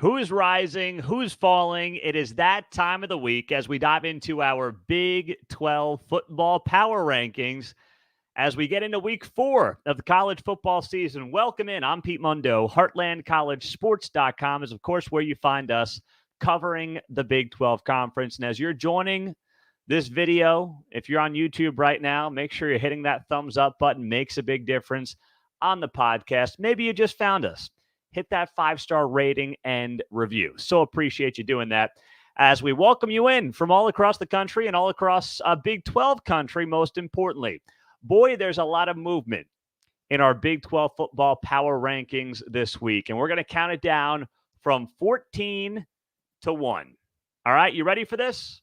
Who's rising? Who's falling? It is that time of the week as we dive into our Big 12 football power rankings as we get into week 4 of the college football season. Welcome in. I'm Pete Mundo. HeartlandCollegeSports.com is, of course, where you find us covering the Big 12 Conference. And as you're joining this video, if you're on YouTube right now, make sure you're hitting that thumbs up button. Makes a big difference on the podcast. Maybe you just found us. Hit that 5-star rating and review. So appreciate you doing that as we welcome you in from all across the country and all across Big 12 country, most importantly. Boy, there's a lot of movement in our Big 12 football power rankings this week, and we're going to count it down from 14 to 1. All right, you ready for this?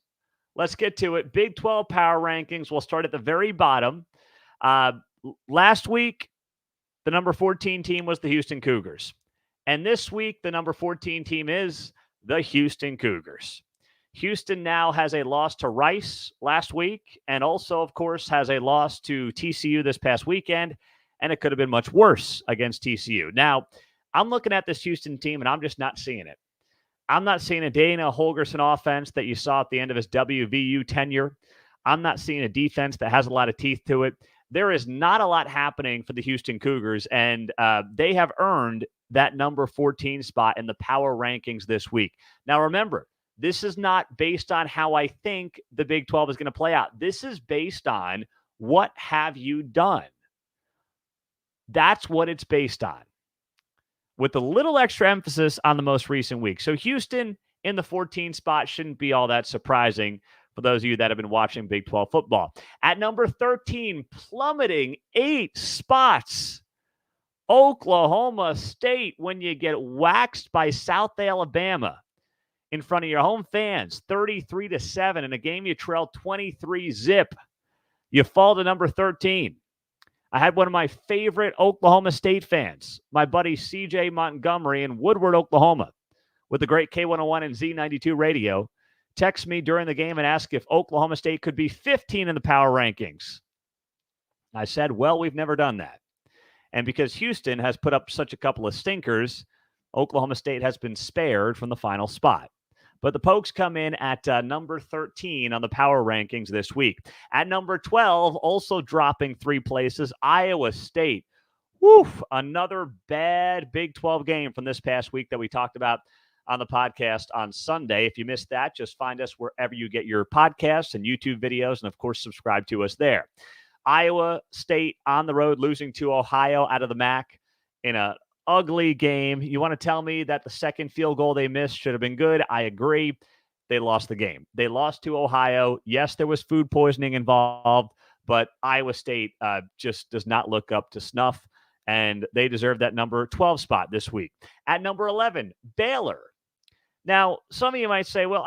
Let's get to it. Big 12 power rankings. We'll start at the very bottom. Last week, the number 14 team was the Houston Cougars. And this week, the number 14 team is the Houston Cougars. Houston now has a loss to Rice last week and also, of course, has a loss to TCU this past weekend, and it could have been much worse against TCU. Now, I'm looking at this Houston team, and I'm just not seeing it. I'm not seeing a Dana Holgorsen offense that you saw at the end of his WVU tenure. I'm not seeing a defense that has a lot of teeth to it. There is not a lot happening for the Houston Cougars, and they have earned that number 14 spot in the power rankings this week. Now, remember, this is not based on how I think the Big 12 is going to play out. This is based on what have you done. That's what it's based on, with a little extra emphasis on the most recent week. So Houston in the 14 spot shouldn't be all that surprising for those of you that have been watching Big 12 football. At number 13, plummeting 8 spots, Oklahoma State, when you get waxed by South Alabama in front of your home fans, 33-7, in a game you trailed 23-zip. You fall to number 13. I had one of my favorite Oklahoma State fans, my buddy CJ Montgomery in Woodward, Oklahoma, with the great K101 and Z92 radio, text me during the game and ask if Oklahoma State could be 15 in the power rankings. I said, well, we've never done that. And because Houston has put up such a couple of stinkers, Oklahoma State has been spared from the final spot. But the Pokes come in at number 13 on the power rankings this week. At number 12, also dropping 3 places, Iowa State. Woof, another bad Big 12 game from this past week that we talked about on the podcast on Sunday. If you missed that, just find us wherever you get your podcasts and YouTube videos, and of course, subscribe to us there. Iowa State on the road, losing to Ohio out of the MAC in a ugly game. You want to tell me that the second field goal they missed should have been good? I agree. They lost the game. They lost to Ohio. Yes, there was food poisoning involved, but Iowa State just does not look up to snuff, and they deserve that number 12 spot this week. At number 11, Baylor. Now, some of you might say, well,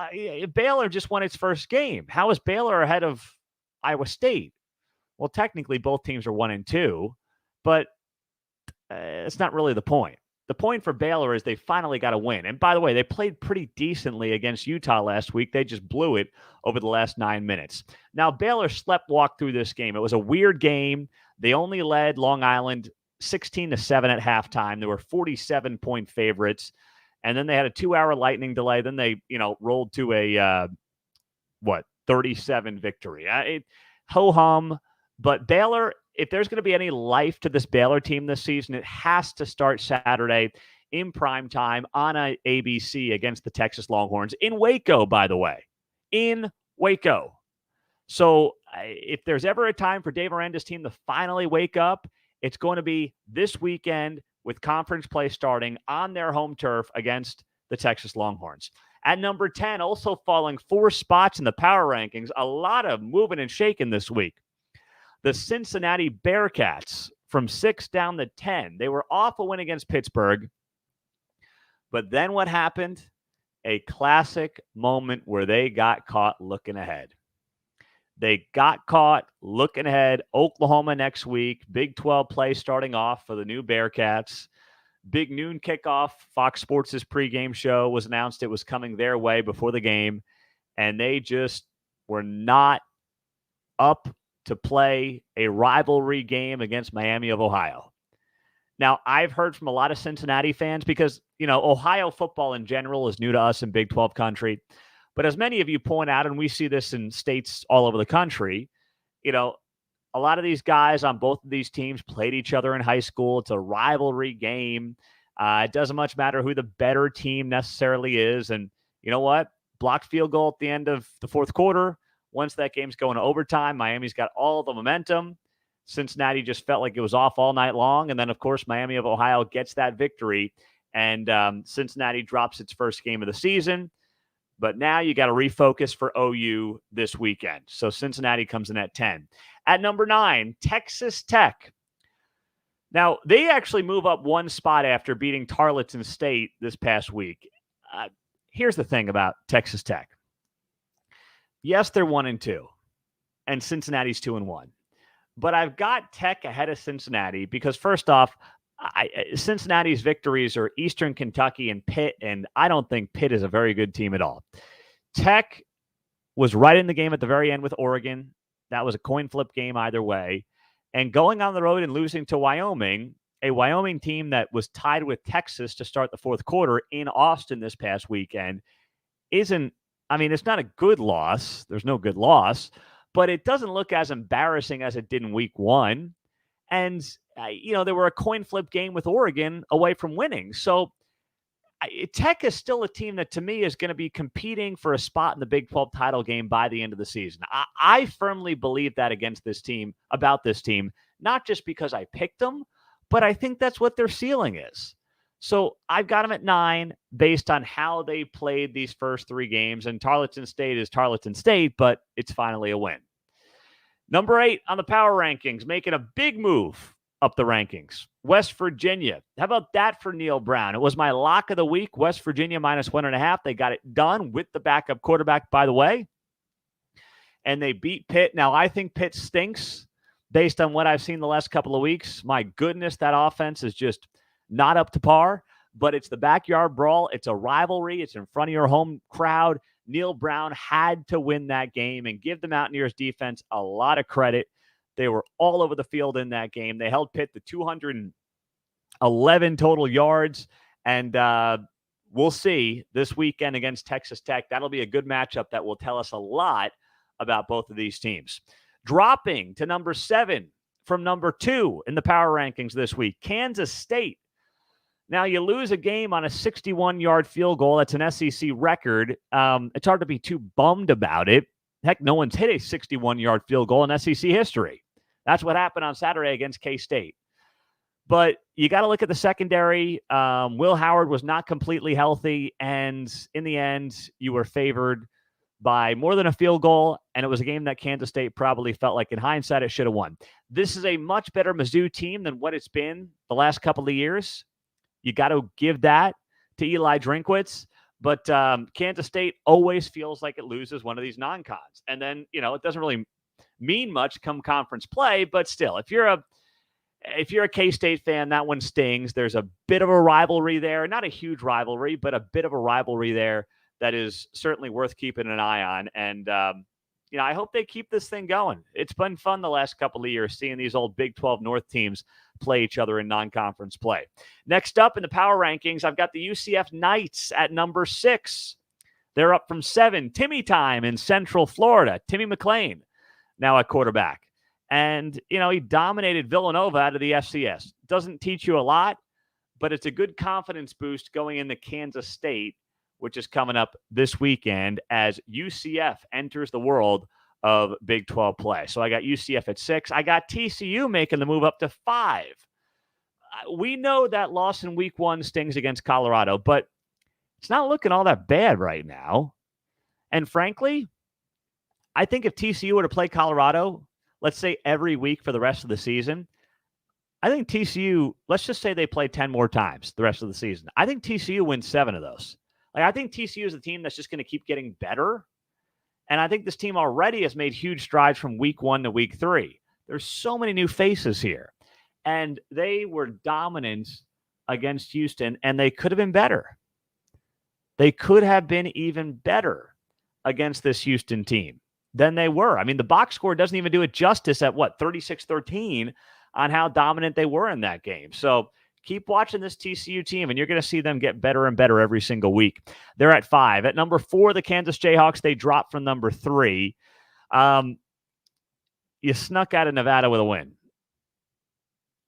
Baylor just won its first game. How is Baylor ahead of Iowa State? Well, technically, both teams are 1-2, but it's not really the point. The point for Baylor is they finally got a win. And by the way, they played pretty decently against Utah last week. They just blew it over the last 9 minutes. Now, Baylor sleepwalked through this game. It was a weird game. They only led Long Island 16-7 at halftime. They were 47-point favorites. And then they had a 2-hour lightning delay. Then they, rolled to a, 37 victory. Ho-hum. But Baylor, if there's going to be any life to this Baylor team this season, it has to start Saturday in prime time on ABC against the Texas Longhorns in Waco, by the way. In Waco. So if there's ever a time for Dave Aranda's team to finally wake up, it's going to be this weekend with conference play starting on their home turf against the Texas Longhorns. At number 10, also falling 4 spots in the power rankings, a lot of moving and shaking this week. The Cincinnati Bearcats from 6 down to 10. They were off a win against Pittsburgh. But then what happened? A classic moment where they got caught looking ahead. They got caught looking ahead. Oklahoma next week. Big 12 play starting off for the new Bearcats. Big noon kickoff. Fox Sports' pregame show was announced it was coming their way before the game. And they just were not up to play a rivalry game against Miami of Ohio. Now, I've heard from a lot of Cincinnati fans because, Ohio football in general is new to us in Big 12 country. But as many of you point out, and we see this in states all over the country, you know, a lot of these guys on both of these teams played each other in high school. It's a rivalry game. It doesn't much matter who the better team necessarily is. And you know what? Blocked field goal at the end of the fourth quarter. Once that game's going to overtime, Miami's got all the momentum. Cincinnati just felt like it was off all night long. And then, of course, Miami of Ohio gets that victory. And Cincinnati drops its first game of the season. But now you got to refocus for OU this weekend. So Cincinnati comes in at 10. At number 9, Texas Tech. Now, they actually move up one spot after beating Tarleton State this past week. Here's the thing about Texas Tech. Yes, they're 1-2, and Cincinnati's 2-1. But I've got Tech ahead of Cincinnati because, first off, Cincinnati's victories are Eastern Kentucky and Pitt, and I don't think Pitt is a very good team at all. Tech was right in the game at the very end with Oregon. That was a coin flip game either way. And going on the road and losing to Wyoming, a Wyoming team that was tied with Texas to start the fourth quarter in Austin this past weekend, it's not a good loss. There's no good loss, but it doesn't look as embarrassing as it did in week 1. And, they were a coin flip game with Oregon away from winning. So Tech is still a team that, to me, is going to be competing for a spot in the Big 12 title game by the end of the season. I firmly believe that about this team, not just because I picked them, but I think that's what their ceiling is. So I've got them at 9 based on how they played these first 3 games. And Tarleton State is Tarleton State, but it's finally a win. Number 8 on the power rankings, making a big move up the rankings, West Virginia. How about that for Neil Brown? It was my lock of the week, West Virginia -1.5. They got it done with the backup quarterback, by the way. And they beat Pitt. Now, I think Pitt stinks based on what I've seen the last couple of weeks. My goodness, that offense is just not up to par. But it's the backyard brawl. It's a rivalry. It's in front of your home crowd. Neil Brown had to win that game and give the Mountaineers defense a lot of credit. They were all over the field in that game. They held Pitt to 211 total yards. And we'll see this weekend against Texas Tech. That'll be a good matchup that will tell us a lot about both of these teams. Dropping to number 7 from number 2 in the power rankings this week, Kansas State. Now, you lose a game on a 61-yard field goal. That's an SEC record. It's hard to be too bummed about it. Heck, no one's hit a 61-yard field goal in SEC history. That's what happened on Saturday against K-State. But you got to look at the secondary. Will Howard was not completely healthy, and in the end, you were favored by more than a field goal, and it was a game that Kansas State probably felt like, in hindsight, it should have won. This is a much better Mizzou team than what it's been the last couple of years. You got to give that to Eli Drinkwitz. But Kansas State always feels like it loses one of these non-cons. And then, it doesn't really mean much come conference play, but still, if you're a K-State fan, that one stings. There's a bit of a rivalry there. Not a huge rivalry, but a bit of a rivalry there that is certainly worth keeping an eye on. And, I hope they keep this thing going. It's been fun the last couple of years seeing these old Big 12 North teams play each other in non-conference play. Next up in the power rankings, I've got the UCF Knights at number 6. They're up from 7. Timmy time in Central Florida. Timmy McClain now at quarterback. And, he dominated Villanova out of the FCS. Doesn't teach you a lot, but it's a good confidence boost going into Kansas State, which is coming up this weekend as UCF enters the world of Big 12 play. So I got UCF at 6. I got TCU making the move up to 5. We know that loss in week 1 stings against Colorado, but it's not looking all that bad right now. And frankly, I think if TCU were to play Colorado, let's say every week for the rest of the season, I think TCU, let's just say they play 10 more times the rest of the season. I think TCU wins 7 of those. I think TCU is a team that's just going to keep getting better. And I think this team already has made huge strides from week 1 to week 3. There's so many new faces here. And they were dominant against Houston, and they could have been better. They could have been even better against this Houston team than they were. I mean, the box score doesn't even do it justice at 36-13 on how dominant they were in that game. So keep watching this TCU team, and you're going to see them get better and better every single week. They're at 5. At number 4, the Kansas Jayhawks, they dropped from number 3. You snuck out of Nevada with a win.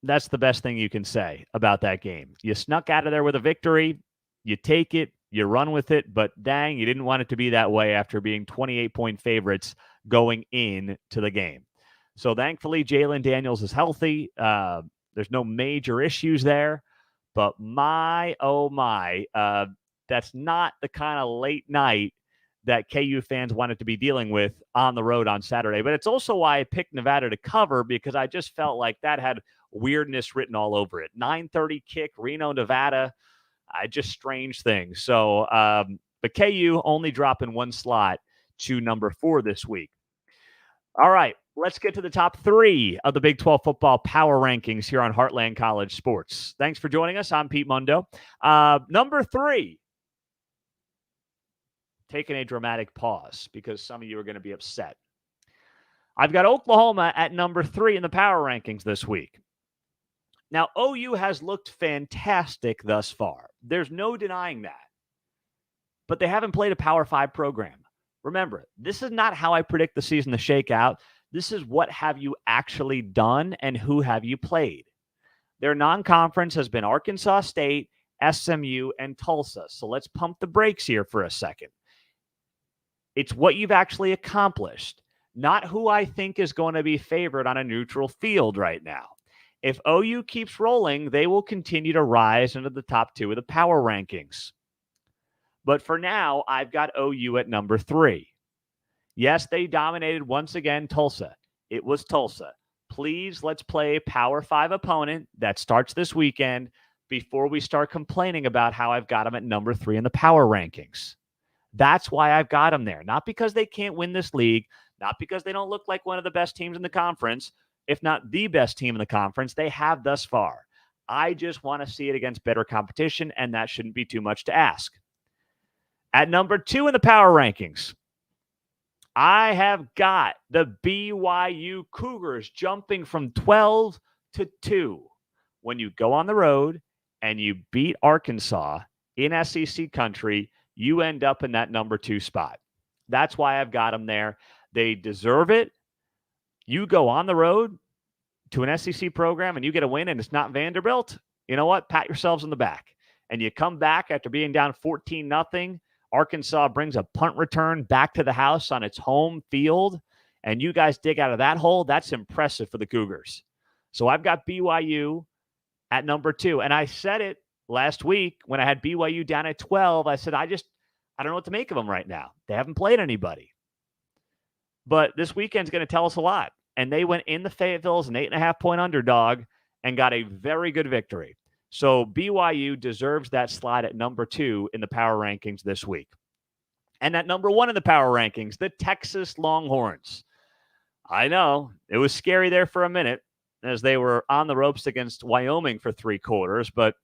That's the best thing you can say about that game. You snuck out of there with a victory. You take it. You run with it. But dang, you didn't want it to be that way after being 28-point favorites going into the game. So thankfully, Jalen Daniels is healthy. There's no major issues there. But my, oh my, that's not the kind of late night that KU fans wanted to be dealing with on the road on Saturday. But it's also why I picked Nevada to cover, because I just felt like that had weirdness written all over it. 9:30 kick, Reno, Nevada. Just strange things. So, but KU only dropping one slot to number 4 this week. All right, let's get to the top 3 of the Big 12 football power rankings here on Heartland College Sports. Thanks for joining us. I'm Pete Mundo. Number 3. Taking a dramatic pause because some of you are going to be upset. I've got Oklahoma at number 3 in the power rankings this week. Now, OU has looked fantastic thus far. There's no denying that. But they haven't played a Power 5 program. Remember, this is not how I predict the season to shake out. This is what have you actually done and who have you played. Their non-conference has been Arkansas State, SMU, and Tulsa. So let's pump the brakes here for a second. It's what you've actually accomplished, not who I think is going to be favored on a neutral field right now. If OU keeps rolling, they will continue to rise into the top 2 of the power rankings. But for now, I've got OU at number 3. Yes, they dominated once again Tulsa. It was Tulsa. Please, let's play a Power 5 opponent that starts this weekend before we start complaining about how I've got them at number 3 in the power rankings. That's why I've got them there. Not because they can't win this league, not because they don't look like one of the best teams in the conference, if not the best team in the conference they have thus far. I just want to see it against better competition, and that shouldn't be too much to ask. At number 2 in the power rankings, I have got the BYU Cougars jumping from 12 to 2. When you go on the road and you beat Arkansas in SEC country, you end up in that number 2 spot. That's why I've got them there. They deserve it. You go on the road to an SEC program and you get a win and it's not Vanderbilt. You know what? Pat yourselves on the back. And you come back after being down 14-0. Arkansas brings a punt return back to the house on its home field. And you guys dig out of that hole. That's impressive for the Cougars. So I've got BYU at number 2. And I said it last week when I had BYU down at 12. I said, I don't know what to make of them right now. They haven't played anybody. But this weekend's going to tell us a lot. And they went in the Fayetteville as an 8.5-point underdog and got a very good victory. So BYU deserves that slot at number 2 in the power rankings this week. And at number 1 in the power rankings, the Texas Longhorns. I know, it was scary there for a minute as they were on the ropes against Wyoming for 3 quarters, but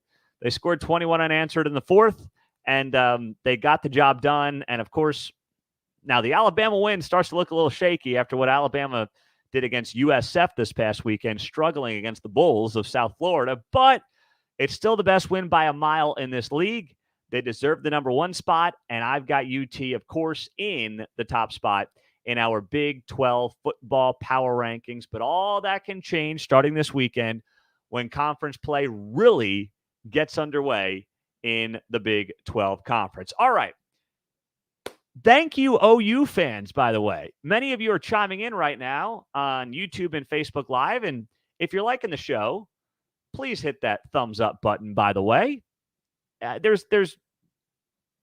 they scored 21 unanswered in the 4th, and they got the job done. And, of course, now the Alabama win starts to look a little shaky after what Alabama did against USF this past weekend, struggling against the Bulls of South Florida. But it's still the best win by a mile in this league. They deserve the number 1 spot, and I've got UT, of course, in the top spot in our Big 12 football power rankings. But all that can change starting this weekend when conference play really gets underway in the Big 12 conference. All right. Thank you, OU fans, by the way. Many of you are chiming in right now on YouTube and Facebook Live. And if you're liking the show, please hit that thumbs up button, by the way. There's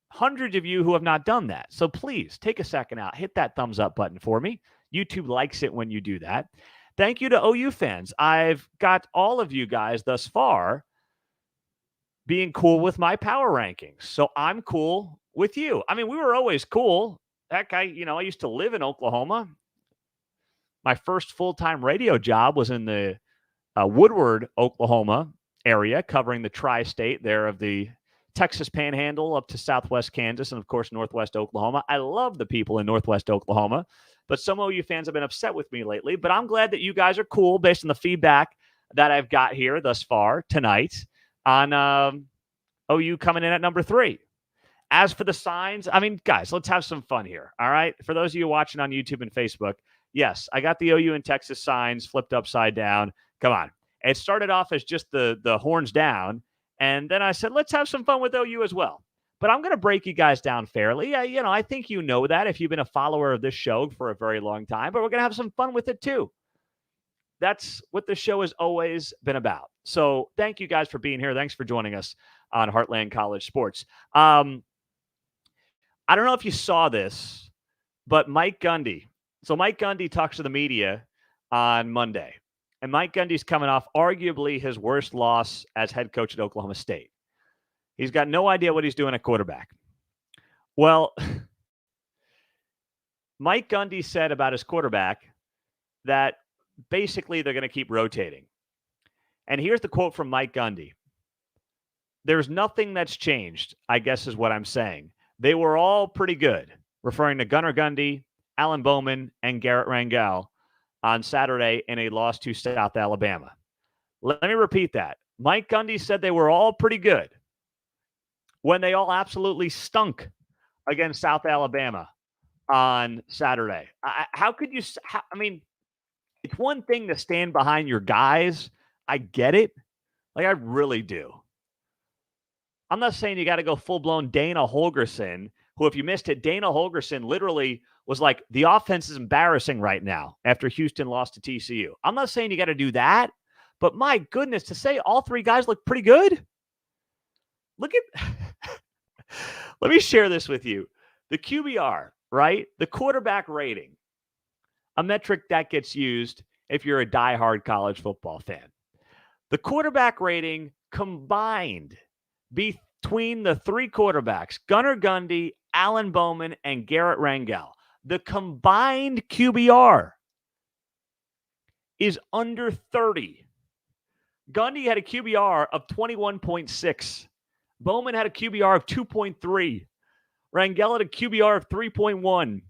hundreds of you who have not done that. So please take a second out. Hit that thumbs up button for me. YouTube likes it when you do that. Thank you to OU fans. I've got all of you guys thus far being cool with my power rankings. So I'm cool with you. I mean, we were always cool. Heck, I used to live in Oklahoma. My first full-time radio job was in the Woodward, Oklahoma area, covering the tri-state there of the Texas Panhandle up to southwest Kansas and, of course, northwest Oklahoma. I love the people in northwest Oklahoma, but some OU fans have been upset with me lately. But I'm glad that you guys are cool based on the feedback that I've got here thus far tonight. on OU coming in at number 3. As for the signs, I mean, guys, let's have some fun here. All right. For those of you watching on YouTube and Facebook, yes, I got the OU and Texas signs flipped upside down. Come on. It started off as just the horns down. And then I said, let's have some fun with OU as well. But I'm going to break you guys down fairly. I think you know that if you've been a follower of this show for a very long time, but we're going to have some fun with it too. That's what the show has always been about. So thank you guys for being here. Thanks for joining us on Heartland College Sports. I don't know if you saw this, but Mike Gundy. So Mike Gundy talks to the media on Monday. And Mike Gundy's coming off arguably his worst loss as head coach at Oklahoma State. He's got no idea what he's doing at quarterback. Well, Mike Gundy said about his quarterback that basically they're going to keep rotating. And here's the quote from Mike Gundy. There's nothing that's changed, I guess is what I'm saying. They were all pretty good, referring to Gunnar Gundy, Alan Bowman, and Garrett Rangel on Saturday in a loss to South Alabama. Let me repeat that. Mike Gundy said they were all pretty good when they all absolutely stunk against South Alabama on Saturday. How could you – I mean, it's one thing to stand behind your guys. I get it. Like, I really do. I'm not saying you got to go full-blown Dana Holgorsen, who, if you missed it, Dana Holgorsen literally was like, the offense is embarrassing right now after Houston lost to TCU. I'm not saying you got to do that, but my goodness, to say all 3 guys look pretty good? Look at – let me share this with you. The QBR, right? The quarterback rating, a metric that gets used if you're a diehard college football fan. The quarterback rating combined between the 3 quarterbacks, Gunnar Gundy, Alan Bowman, and Garrett Rangel, the combined QBR is under 30. Gundy had a QBR of 21.6. Bowman had a QBR of 2.3. Rangel had a QBR of 3.1.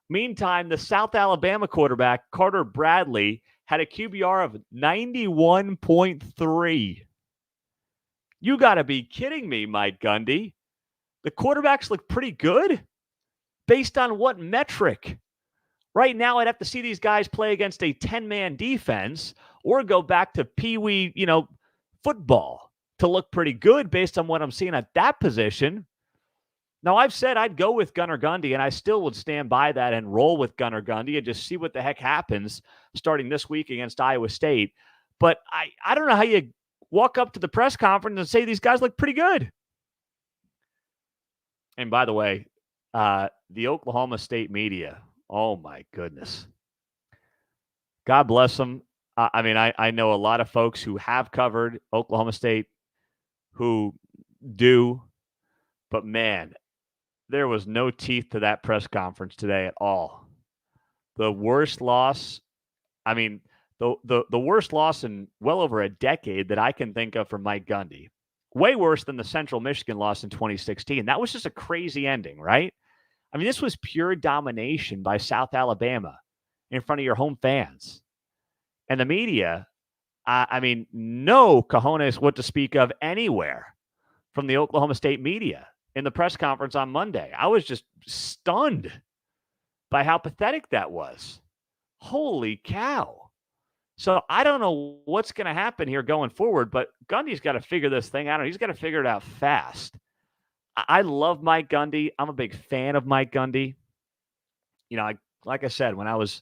Meantime, the South Alabama quarterback, Carter Bradley, had a QBR of 91.3. You got to be kidding me, Mike Gundy. The quarterbacks look pretty good. Based on what metric? Right now, I'd have to see these guys play against a 10-man defense or go back to peewee, football to look pretty good based on what I'm seeing at that position. Now, I've said I'd go with Gunnar Gundy, and I still would stand by that and roll with Gunnar Gundy and just see what the heck happens starting this week against Iowa State. But I don't know how you walk up to the press conference and say these guys look pretty good. And by the way, the Oklahoma State media, oh my goodness. God bless them. I know a lot of folks who have covered Oklahoma State who do, but man, there was no teeth to that press conference today at all. The worst loss, the worst loss in well over a decade that I can think of for Mike Gundy. Way worse than the Central Michigan loss in 2016. That was just a crazy ending, right? I mean, this was pure domination by South Alabama in front of your home fans. And the media, no cojones what to speak of anywhere from the Oklahoma State media in the press conference on Monday. I was just stunned by how pathetic that was. Holy cow. So I don't know what's going to happen here going forward, but Gundy's got to figure this thing out. He's got to figure it out fast. I love Mike Gundy. I'm a big fan of Mike Gundy. Like I said, when I was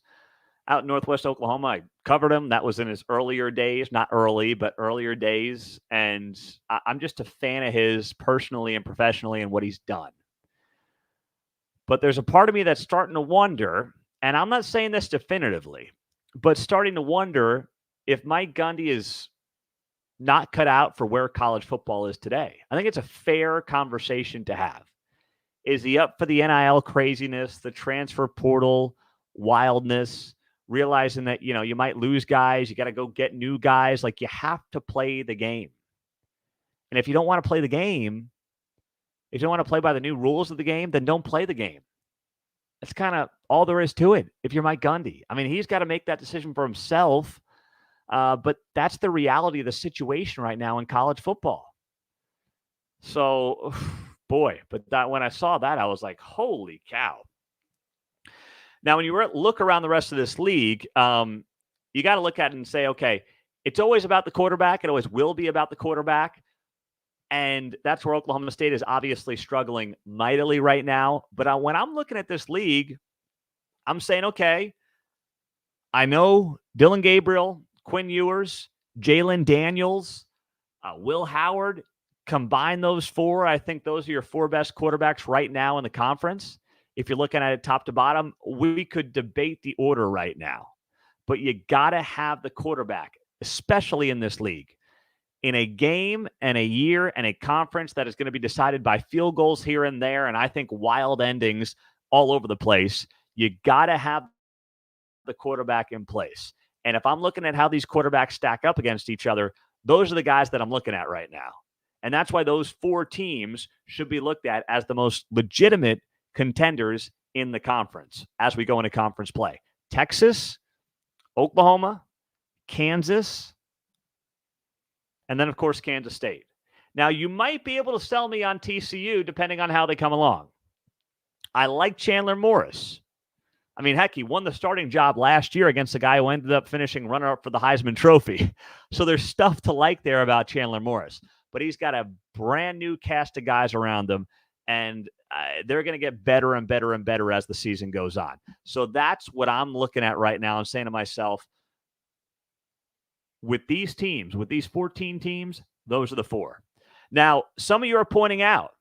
out in Northwest Oklahoma, I covered him. That was in his earlier days, not early, but earlier days. And I'm just a fan of his personally and professionally and what he's done. But there's a part of me that's starting to wonder, and I'm not saying this definitively, but starting to wonder if Mike Gundy is not cut out for where college football is today. I think it's a fair conversation to have. Is he up for the NIL craziness, the transfer portal wildness, realizing that, you might lose guys, you got to go get new guys. Like, you have to play the game. And if you don't want to play the game, if you don't want to play by the new rules of the game, then don't play the game. That's kind of all there is to it if you're Mike Gundy. I mean, he's got to make that decision for himself. But that's the reality of the situation right now in college football. So, boy, but when I saw that, I was like, holy cow. Now, when you look around the rest of this league, you got to look at it and say, okay, it's always about the quarterback. It always will be about the quarterback. And that's where Oklahoma State is obviously struggling mightily right now. But when I'm looking at this league, I'm saying, okay, I know Dylan Gabriel, Quinn Ewers, Jalen Daniels, Will Howard. Combine those four. I think those are your four best quarterbacks right now in the conference. If you're looking at it top to bottom, we could debate the order right now. But you got to have the quarterback, especially in this league. In a game and a year and a conference that is going to be decided by field goals here and there, and I think wild endings all over the place, you got to have the quarterback in place. And if I'm looking at how these quarterbacks stack up against each other, those are the guys that I'm looking at right now. And that's why those four teams should be looked at as the most legitimate contenders in the conference as we go into conference play. Texas, Oklahoma, Kansas, and then, of course, Kansas State. Now, you might be able to sell me on TCU depending on how they come along. I like Chandler Morris. I mean, heck, he won the starting job last year against a guy who ended up finishing runner-up for the Heisman Trophy. So there's stuff to like there about Chandler Morris. But he's got a brand new cast of guys around him, and they're going to get better and better and better as the season goes on. So that's what I'm looking at right now and saying to myself, with these teams, with these 14 teams, those are the four. Now, some of you are pointing out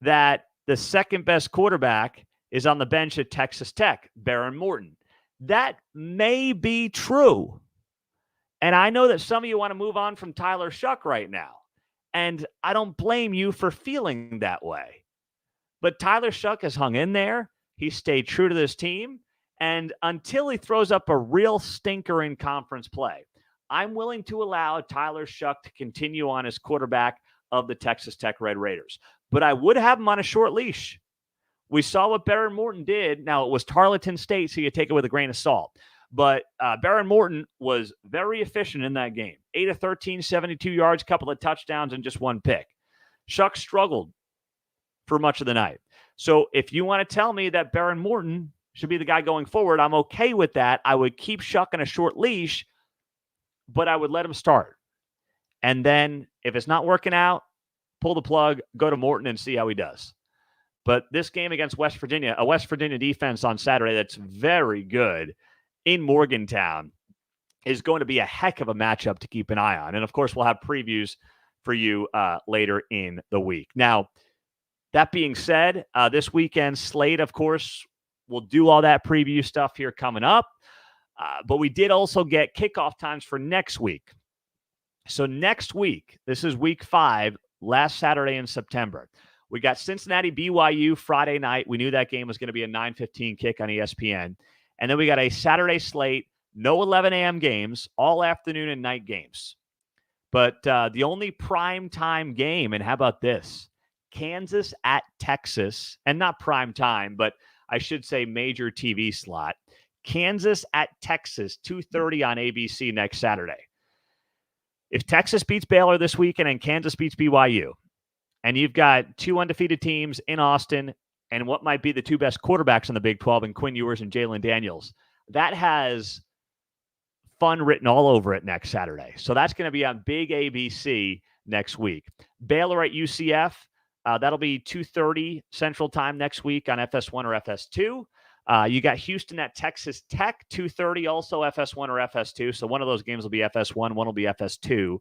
that the second best quarterback is on the bench at Texas Tech, Baron Morton. That may be true. And I know that some of you want to move on from Tyler Shuck right now. And I don't blame you for feeling that way. But Tyler Shuck has hung in there. He stayed true to this team. And until he throws up a real stinker in conference play, I'm willing to allow Tyler Shuck to continue on as quarterback of the Texas Tech Red Raiders. But I would have him on a short leash. We saw what Baron Morton did. Now, it was Tarleton State, so you take it with a grain of salt. But Baron Morton was very efficient in that game. 8 of 13, 72 yards, couple of touchdowns, and just one pick. Shuck struggled for much of the night. So if you want to tell me that Baron Morton should be the guy going forward, I'm okay with that. I would keep Shuck on a short leash, but I would let him start. And then if it's not working out, pull the plug, go to Morton and see how he does. But this game against West Virginia, a West Virginia defense on Saturday that's very good in Morgantown, is going to be a heck of a matchup to keep an eye on. And, of course, we'll have previews for you later in the week. Now, that being said, this weekend slate, of course, we'll do all that preview stuff here coming up. But we did also get kickoff times for next week. So next week, this is week 5, last Saturday in September. We got Cincinnati BYU Friday night. We knew that game was going to be a 9:15 kick on ESPN. And then we got a Saturday slate, no 11 a.m. games, all afternoon and night games. But the only prime time game, and how about this? Kansas at Texas, and not prime time, but I should say major TV slot. Kansas at Texas, 2:30 on ABC next Saturday. If Texas beats Baylor this weekend and Kansas beats BYU, and you've got two undefeated teams in Austin and what might be the two best quarterbacks in the Big 12 in Quinn Ewers and Jalen Daniels, that has fun written all over it next Saturday. So that's going to be on big ABC next week. Baylor at UCF, that'll be 2:30 Central Time next week on FS1 or FS2. You got Houston at Texas Tech, 2:30, also FS1 or FS2. So one of those games will be FS1, one will be FS2.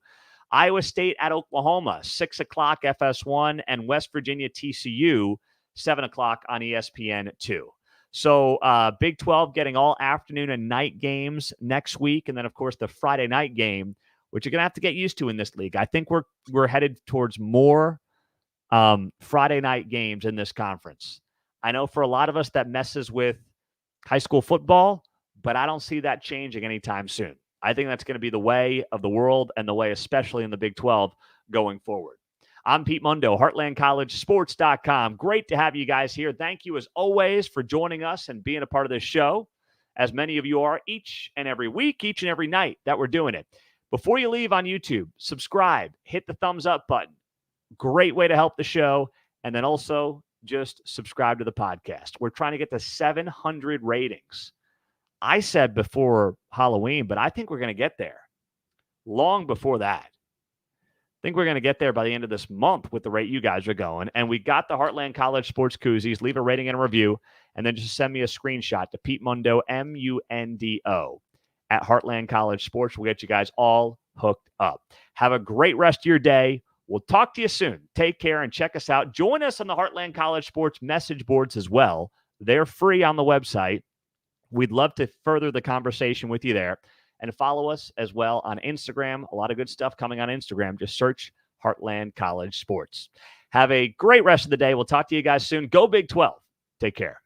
Iowa State at Oklahoma, 6 o'clock FS1, and West Virginia TCU, 7 o'clock on ESPN2. So Big 12 getting all afternoon and night games next week. And then, of course, the Friday night game, which you're going to have to get used to in this league. I think we're headed towards more Friday night games in this conference. I know for a lot of us that messes with high school football, but I don't see that changing anytime soon. I think that's going to be the way of the world and the way especially in the Big 12 going forward. I'm Pete Mundo, HeartlandCollegeSports.com. Great to have you guys here. Thank you, as always, for joining us and being a part of this show. as many of you are each and every week, each and every night that we're doing it. Before you leave on YouTube, subscribe, hit the thumbs up button. Great way to help the show. And then also just subscribe to the podcast. We're trying to get to 700 ratings. I said before Halloween, but I think we're going to get there long before that. I think we're going to get there by the end of this month with the rate you guys are going. And we got the Heartland College Sports Koozies. Leave a rating and a review, and then just send me a screenshot to Pete Mundo, Mundo, at Heartland College Sports. We'll get you guys all hooked up. Have a great rest of your day. We'll talk to you soon. Take care and check us out. Join us on the Heartland College Sports message boards as well. They're free on the website. We'd love to further the conversation with you there. And follow us as well on Instagram. A lot of good stuff coming on Instagram. Just search Heartland College Sports. Have a great rest of the day. We'll talk to you guys soon. Go Big 12. Take care.